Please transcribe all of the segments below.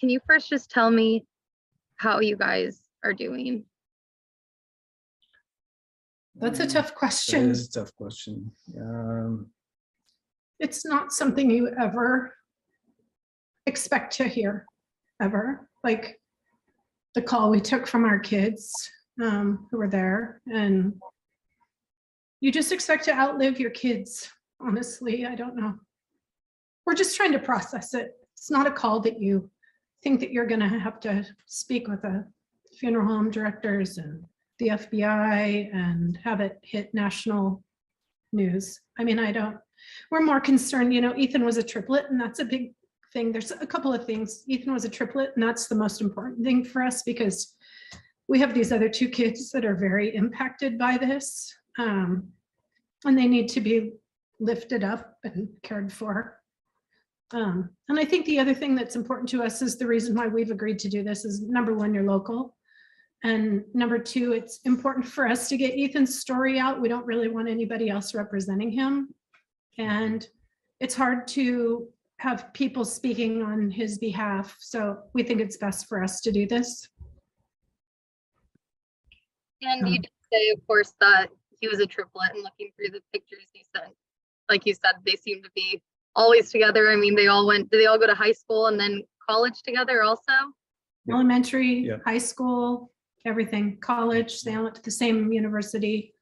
can you first just tell me how you guys are doing? That's a tough That question. is a tough question. It's not something you ever expect to hear, ever. Like the call we took from our kids who were there, and you just expect to outlive your kids. Honestly, I don't know. We're just trying to process it. It's not a call that you think that you're going to have to speak with the funeral home directors and the FBI and have it hit national news. I mean, we're more concerned, Ethan was a triplet, and that's a big thing. There's a couple of things. Ethan was a triplet, and that's the most important thing for us because we have these other two kids that are very impacted by this, and they need to be lifted up and cared for. And I think the other thing that's important to us is the reason why we've agreed to do this is, number one, you're local. And number two, it's important for us to get Ethan's story out. We don't really want anybody else representing him. And it's hard to have people speaking on his behalf. So we think it's best for us to do this. And you did say, of course, that he was a triplet, and looking through the pictures he sent, like you said, they seem to be always together. I mean, did they all go to high school and then college together also? Yep. Elementary, Yep. high school, everything, college, they all went to the same university.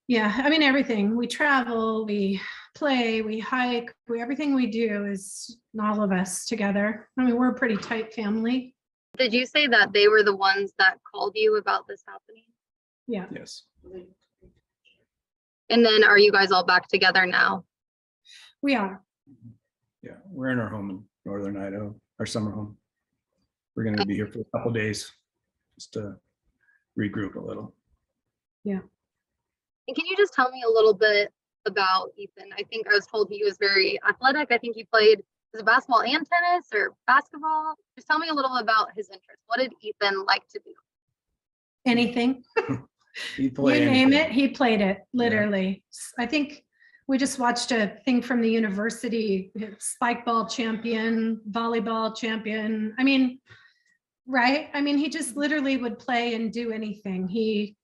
Yeah, I mean, everything. We travel, we play, we hike, everything we do is all of us together. I mean, we're a pretty tight family. Did you say that they were the ones that called you about this happening? Yeah. Yes. And then are you guys all back together now? We are. Yeah, we're in our home in northern Idaho, our summer home. We're going to be here for a couple days just to regroup a little. Yeah. And can you just tell me a little bit about Ethan? I think I was told he was very athletic. I think he played, was it basketball and tennis or basketball? Just tell me a little about his interests. What did Ethan like to do? Anything. You You name it, he played it, literally. Yeah. I think we just watched a thing from the university, spike ball champion, volleyball champion. I mean, right? I mean, he just literally would play and do anything. He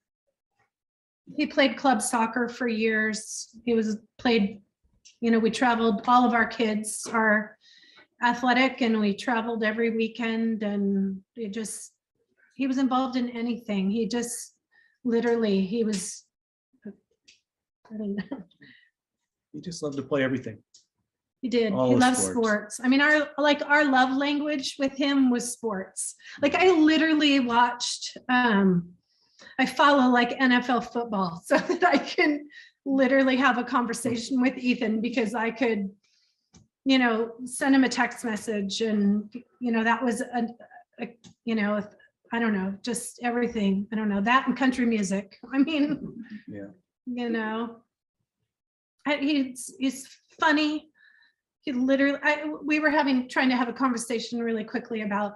played club soccer for years. We traveled, all of our kids are athletic, and we traveled every weekend, and he was involved in anything. He just literally, he was, I don't know. He just loved to play everything. He did. All he loved sports. sports. I mean, our love language with him was sports. Like I literally watched, I follow like NFL football so that I can literally have a conversation with Ethan, because I could, send him a text message, and, that was I don't know, just everything. I don't know, that and country music. I mean, yeah. He's funny. He literally, we were trying to have a conversation really quickly about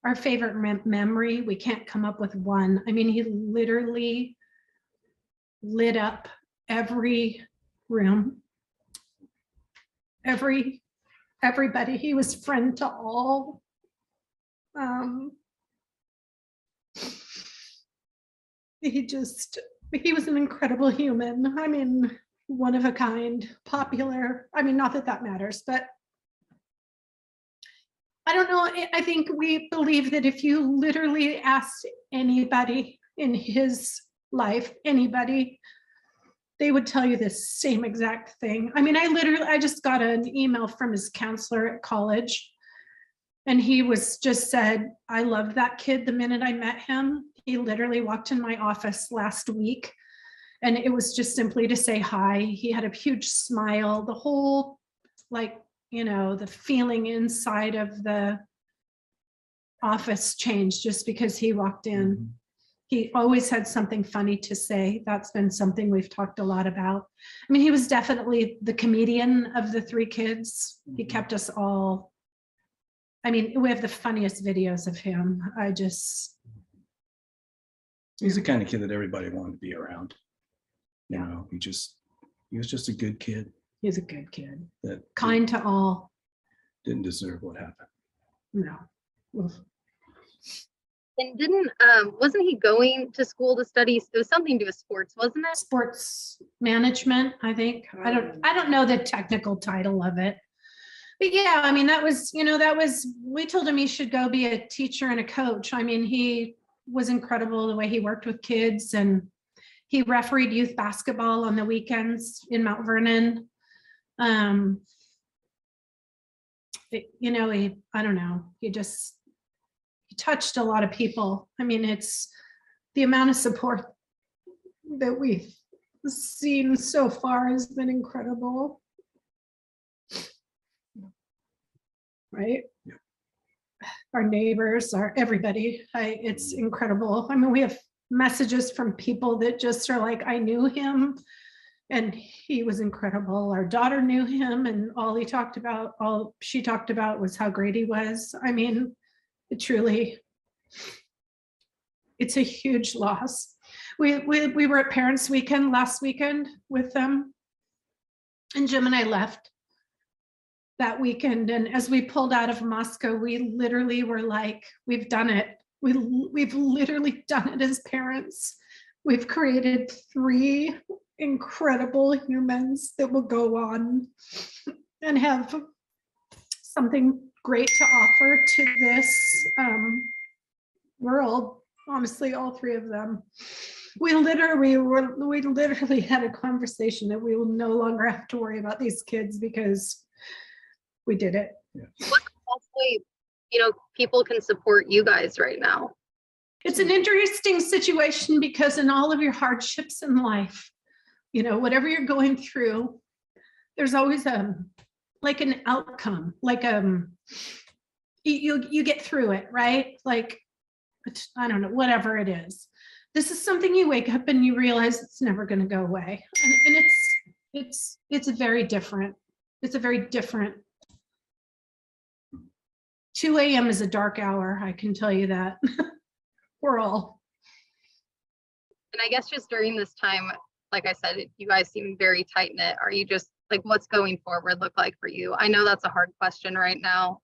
our favorite memory. We can't come up with one. I mean, he literally lit up every room, everybody. He was friend to all. He was an incredible human. I mean, one of a kind, popular. I mean, not that that matters, but I don't know. I think we believe that if you literally ask anybody in his life, anybody, they would tell you the same exact thing. I mean, I just got an email from his counselor at college, and he just said, I loved that kid the minute I met him. He literally walked in my office last week, and it was just simply to say hi. He had a huge smile, the whole, the feeling inside of the office changed just because he walked in. Mm-hmm. He always had something funny to say. That's been something we've talked a lot about. I mean, he was definitely the comedian of the three kids. Mm-hmm. He kept us all, I mean, we have the funniest videos of him. He's the kind of kid that everybody wanted to be around. He was just a good kid. He's a good kid. That kind to all. Didn't deserve what happened. no. Oof. And didn't, wasn't he going to school to study? It was something to do with sports, wasn't it? Sports management, I think. I don't know the technical title of it. But yeah, I mean, that was, we told him he should go be a teacher and a coach. I mean, he was incredible the way he worked with kids, and he refereed youth basketball on the weekends in Mount Vernon. I don't know, he touched a lot of people. I mean, it's the amount of support that we've seen so far has been incredible. Right? Yeah. Our neighbors, everybody, it's incredible. I mean, we have messages from people that just are like, I knew him and he was incredible. Our daughter knew him, and all she talked about was how great he was. I mean, it's a huge loss. We were at Parents Weekend last weekend with them, and Jim and I left that weekend, and as we pulled out of Moscow, we literally were like, we've done it. We've literally done it as parents. We've created 3 incredible humans that will go on and have something great to offer to this world. Honestly, all 3 of them. We literally had a conversation that we will no longer have to worry about these kids because we did it. What way, people can support you guys right now? It's an interesting situation because in all of your hardships in life, whatever you're going through, there's always like an outcome, like you get through it, right? Like, I don't know, whatever it is. This is something you wake up and you realize it's never going to go away, and it's very different. It's a very different. 2 a.m. is a dark hour, I can tell you that. We're all. And I guess just during this time, like I said, you guys seem very tight knit. Are you just like, what's going forward look like for you? I know that's a hard question right now,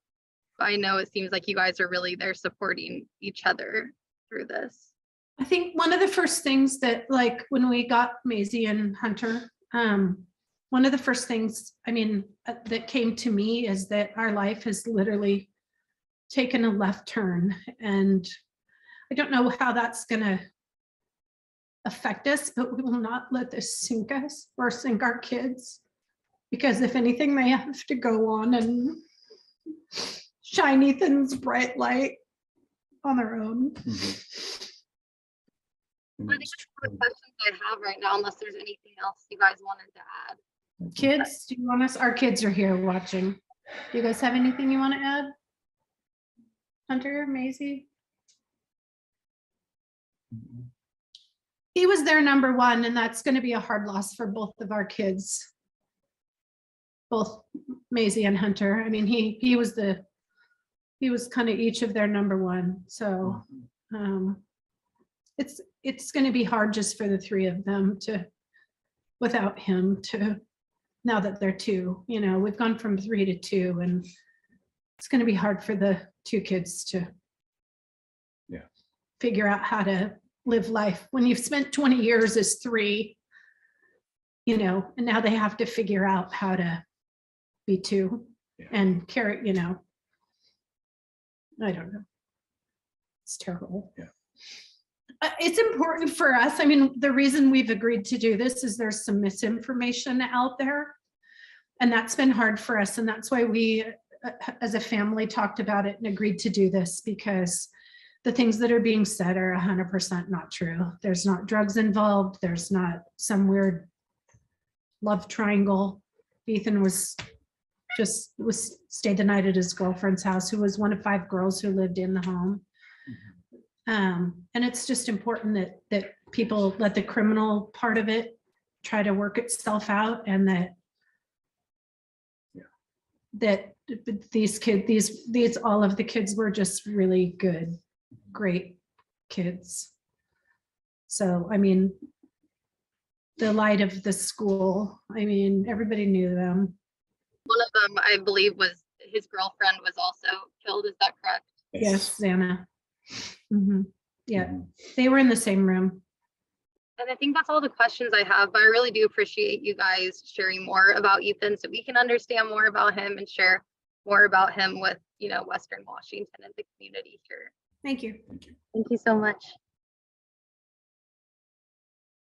but I know it seems like you guys are really there supporting each other through this. I think one of the first things that, like, when we got Maisie and Hunter, one of the first things, that came to me is that our life has literally taken a left turn, and I don't know how that's gonna affect us, but we will not let this sink us or sink our kids, because if anything, they have to go on and shine Ethan's bright light on their own. And I think it's that's all the questions I have right now, unless there's anything else you guys wanted to add. Kids, do you want us? Our kids are here watching. Do you guys have anything you want to add? Hunter, Maisie? He was their number one, and that's going to be a hard loss for both of our kids. Both Maisie and Hunter. I mean, he was kind of each of their number one. So it's going to be hard just for the 3 of them without him now that they're 2. We've gone from 3 to 2, and it's going to be hard for the 2 kids to figure out how to live life when you've spent 20 years as 3, and now they have to figure out how to be 2 and carry, I don't know. It's terrible. It's important for us. I mean, the reason we've agreed to do this is there's some misinformation out there, and that's been hard for us. And that's why we, as a family, talked about it and agreed to do this, because the things that are being said are 100% not true. There's not drugs involved. There's not some weird love triangle. Ethan stayed the night at his girlfriend's house, who was one of 5 girls who lived in the home. And it's just important that people let the criminal part of it try to work itself out, and that these kids, all of the kids were just really good, great kids. So, I mean, the light of the school, I mean, everybody knew them. One of them, I believe, was his girlfriend was also killed. Is that correct? Yes, Xana. Mhm. Yeah, Mhm. they were in the same room. And I think that's all the questions I have, but I really do appreciate you guys sharing more about Ethan so we can understand more about him and share more about him with, Western Washington and the community here. Thank you. Thank you. Thank you so much.